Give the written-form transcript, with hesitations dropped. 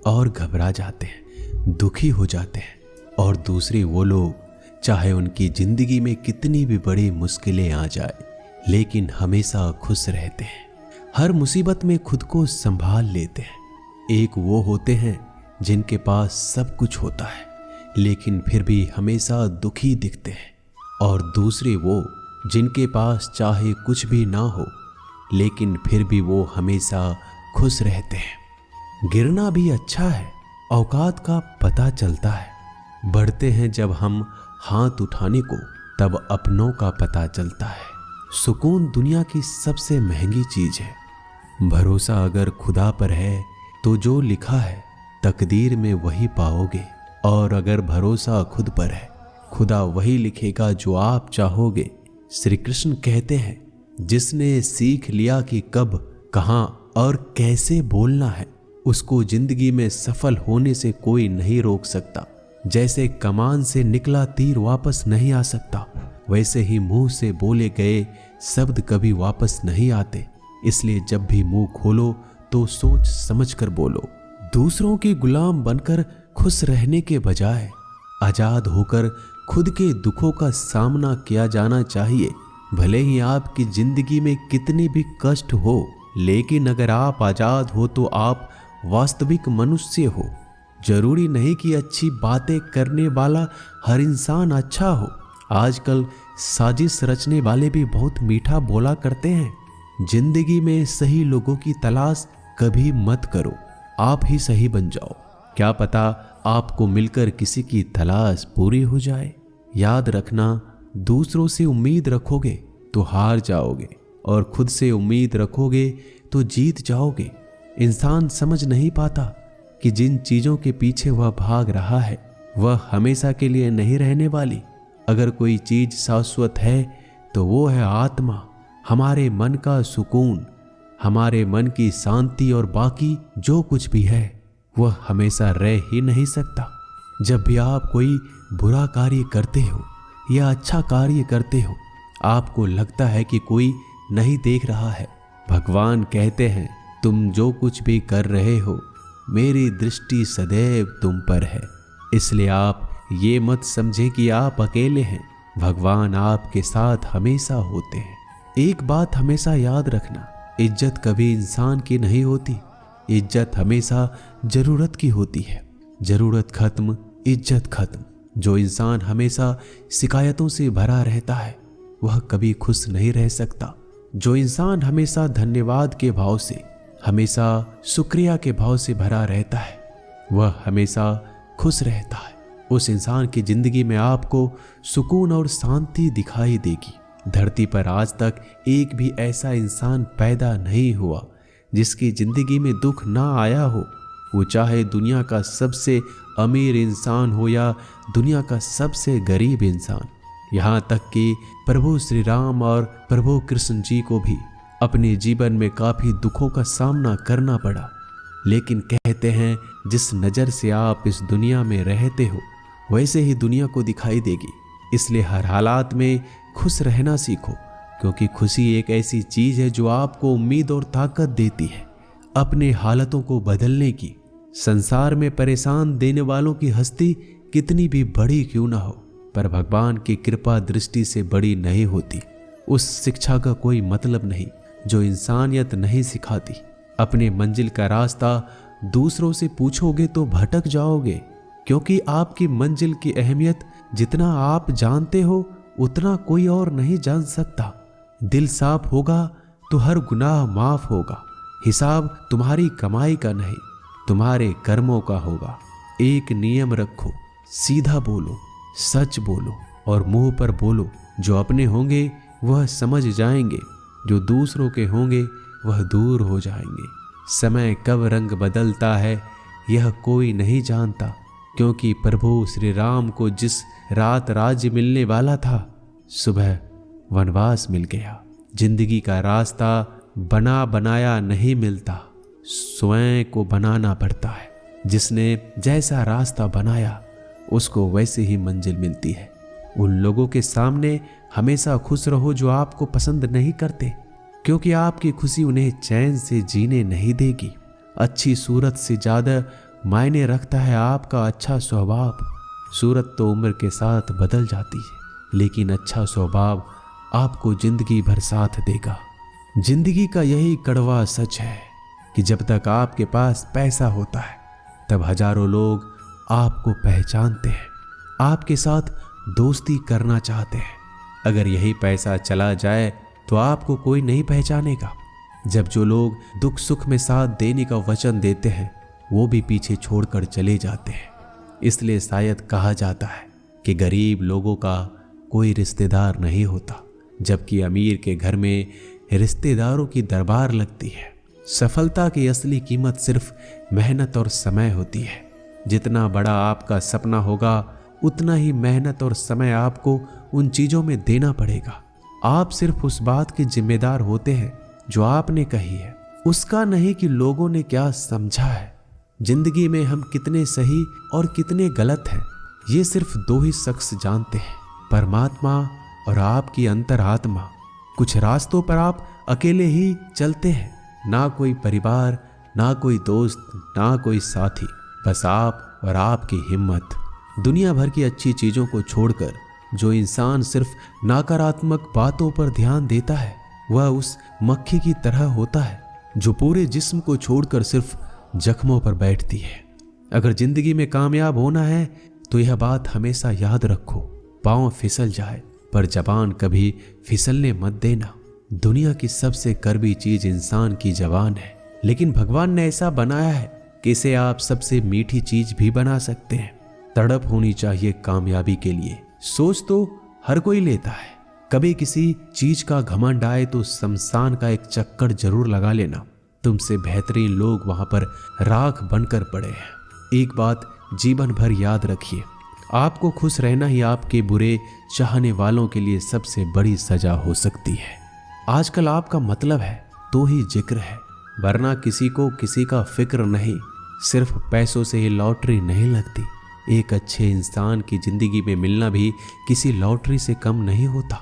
और घबरा जाते हैं, दुखी हो जाते हैं। और दूसरे वो लोग चाहे उनकी जिंदगी में कितनी भी बड़ी मुश्किलें आ जाए लेकिन हमेशा खुश रहते हैं, हर मुसीबत में खुद को संभाल लेते हैं। एक वो होते हैं जिनके पास सब कुछ होता है लेकिन फिर भी हमेशा दुखी दिखते हैं, और दूसरे वो जिनके पास चाहे कुछ भी ना हो लेकिन फिर भी वो हमेशा खुश रहते हैं। गिरना भी अच्छा है, औकात का पता चलता है। बढ़ते हैं जब हम हाथ उठाने को, तब अपनों का पता चलता है। सुकून दुनिया की सबसे महंगी चीज है। भरोसा अगर खुदा पर है तो जो लिखा है तकदीर में वही पाओगे, और अगर भरोसा खुद पर है खुदा वही लिखेगा जो आप चाहोगे। श्री कृष्ण कहते हैं, जिसने सीख लिया कि कब, कहां और कैसे बोलना है, उसको जिंदगी में सफल होने से कोई नहीं रोक सकता। जैसे कमान से निकला तीर वापस नहीं आ सकता, वैसे ही मुंह से बोले गए शब्द कभी वापस नहीं आते। इसलिए जब भी मुंह खोलो तो सोच समझ कर बोलो। दूसरों के गुलाम बनकर खुश रहने के बजाय आजाद होकर खुद के दुखों का सामना किया जाना चाहिए। भले ही आपकी जिंदगी में कितने भी कष्ट हो, लेकिन अगर आप आजाद हो तो आप वास्तविक मनुष्य हो। जरूरी नहीं कि अच्छी बातें करने वाला हर इंसान अच्छा हो। आजकल साजिश रचने वाले भी बहुत मीठा बोला करते हैं। जिंदगी में सही लोगों की तलाश कभी मत करो, आप ही सही बन जाओ। क्या पता आपको मिलकर किसी की तलाश पूरी हो जाए। याद रखना, दूसरों से उम्मीद रखोगे तो हार जाओगे, और खुद से उम्मीद रखोगे तो जीत जाओगे। इंसान समझ नहीं पाता कि जिन चीजों के पीछे वह भाग रहा है वह हमेशा के लिए नहीं रहने वाली। अगर कोई चीज शाश्वत है तो वो है आत्मा, हमारे मन का सुकून, हमारे मन की शांति, और बाकी जो कुछ भी है वह हमेशा रह ही नहीं सकता। जब भी आप कोई बुरा कार्य करते हो या अच्छा कार्य करते हो, आपको लगता है कि कोई नहीं देख रहा है। भगवान कहते हैं, तुम जो कुछ भी कर रहे हो मेरी दृष्टि सदैव तुम पर है। इसलिए आप ये मत समझे कि आप अकेले हैं, भगवान आपके साथ हमेशा होते हैं। एक बात हमेशा याद रखना, इज्जत कभी इंसान की नहीं होती, इज्जत हमेशा जरूरत की होती है। जरूरत खत्म, इज्जत खत्म। जो इंसान हमेशा शिकायतों से भरा रहता है वह कभी खुश नहीं रह सकता। जो इंसान हमेशा धन्यवाद के भाव से, हमेशा शुक्रिया के भाव से भरा रहता है वह हमेशा खुश रहता है। उस इंसान की जिंदगी में आपको सुकून और शांति दिखाई देगी। धरती पर आज तक एक भी ऐसा इंसान पैदा नहीं हुआ जिसकी जिंदगी में दुख ना आया हो। वो चाहे दुनिया का सबसे अमीर इंसान हो या दुनिया का सबसे गरीब इंसान। यहाँ तक कि प्रभु श्री राम और प्रभु कृष्ण जी को भी अपने जीवन में काफी दुखों का सामना करना पड़ा। लेकिन कहते हैं, जिस नज़र से आप इस दुनिया में रहते हो वैसे ही दुनिया को दिखाई देगी। इसलिए हर हालात में खुश रहना सीखो, क्योंकि खुशी एक ऐसी चीज है जो आपको उम्मीद और ताकत देती है अपने हालतों को बदलने की। संसार में परेशान देने वालों की हस्ती कितनी भी बड़ी क्यों ना हो, पर भगवान की कृपा दृष्टि से बड़ी नहीं होती। उस शिक्षा का कोई मतलब नहीं जो इंसानियत नहीं सिखाती। अपने मंजिल का रास्ता दूसरों से पूछोगे तो भटक जाओगे, क्योंकि आपकी मंजिल की अहमियत जितना आप जानते हो उतना कोई और नहीं जान सकता। दिल साफ होगा तो हर गुनाह माफ होगा। हिसाब तुम्हारी कमाई का नहीं, तुम्हारे कर्मों का होगा। एक नियम रखो, सीधा बोलो, सच बोलो और मुंह पर बोलो। जो अपने होंगे वह समझ जाएंगे, जो दूसरों के होंगे वह दूर हो जाएंगे। समय कब रंग बदलता है यह कोई नहीं जानता, क्योंकि प्रभु श्री राम को जिस रात राज्य मिलने वाला था सुबह वनवास मिल गया। जिंदगी का रास्ता बना बनाया नहीं मिलता, स्वयं को बनाना पड़ता है। जिसने जैसा रास्ता बनाया उसको वैसे ही मंजिल मिलती है। उन लोगों के सामने हमेशा खुश रहो जो आपको पसंद नहीं करते, क्योंकि आपकी खुशी उन्हें चैन से जीने नहीं देगी। अच्छी सूरत से ज्यादा मायने रखता है आपका अच्छा स्वभाव। सूरत तो उम्र के साथ बदल जाती है, लेकिन अच्छा स्वभाव आपको जिंदगी भर साथ देगा। जिंदगी का यही कड़वा सच है कि जब तक आपके पास पैसा होता है तब हजारों लोग आपको पहचानते हैं, आपके साथ दोस्ती करना चाहते हैं। अगर यही पैसा चला जाए तो आपको कोई नहीं पहचानेगा। जब जो लोग दुख सुख में साथ देने का वचन देते हैं वो भी पीछे छोड़कर चले जाते हैं। इसलिए शायद कहा जाता है कि गरीब लोगों का कोई रिश्तेदार नहीं होता, जबकि अमीर के घर में रिश्तेदारों की दरबार लगती है। सफलता की असली कीमत सिर्फ मेहनत और समय होती है। जितना बड़ा आपका सपना होगा उतना ही मेहनत और समय आपको उन चीजों में देना पड़ेगा। आप सिर्फ उस बात के जिम्मेदार होते हैं जो आपने कही है, उसका नहीं कि लोगों ने क्या समझा है। जिंदगी में हम कितने सही और कितने गलत हैं ये सिर्फ दो ही शख्स जानते हैं, परमात्मा और आपकी अंतरात्मा। कुछ रास्तों पर आप अकेले ही चलते हैं, ना कोई परिवार, ना कोई दोस्त, ना कोई साथी, बस आप और आपकी हिम्मत। दुनिया भर की अच्छी चीजों को छोड़कर जो इंसान सिर्फ नकारात्मक बातों पर ध्यान देता है वह उस मक्खी की तरह होता है जो पूरे जिस्म को छोड़कर सिर्फ जख्मों पर बैठती है। अगर जिंदगी में कामयाब होना है तो यह बात हमेशा याद रखो, पांव फिसल जाए पर जबान कभी फिसलने मत देना। दुनिया की सबसे कड़वी चीज इंसान की जबान है, लेकिन भगवान ने ऐसा बनाया है कि इसे आप सबसे मीठी चीज भी बना सकते हैं। तड़प होनी चाहिए कामयाबी के लिए। सोच तो हर कोई लेता है, कभी किसी चीज का घमंड आए तो शमशान का एक चक्कर जरूर लगा लेना। तुमसे बेहतरीन लोग वहां पर राख बनकर पड़े हैं। एक बात जीवन भर याद रखिए, आपको खुश रहना ही आपके बुरे चाहने वालों के लिए सबसे बड़ी सजा हो सकती है। आजकल आपका मतलब है तो ही जिक्र है, वरना किसी को किसी का फिक्र नहीं। सिर्फ पैसों से ही लॉटरी नहीं लगती। एक अच्छे इंसान की जिंदगी में मिलना भी किसी लॉटरी से कम नहीं होता।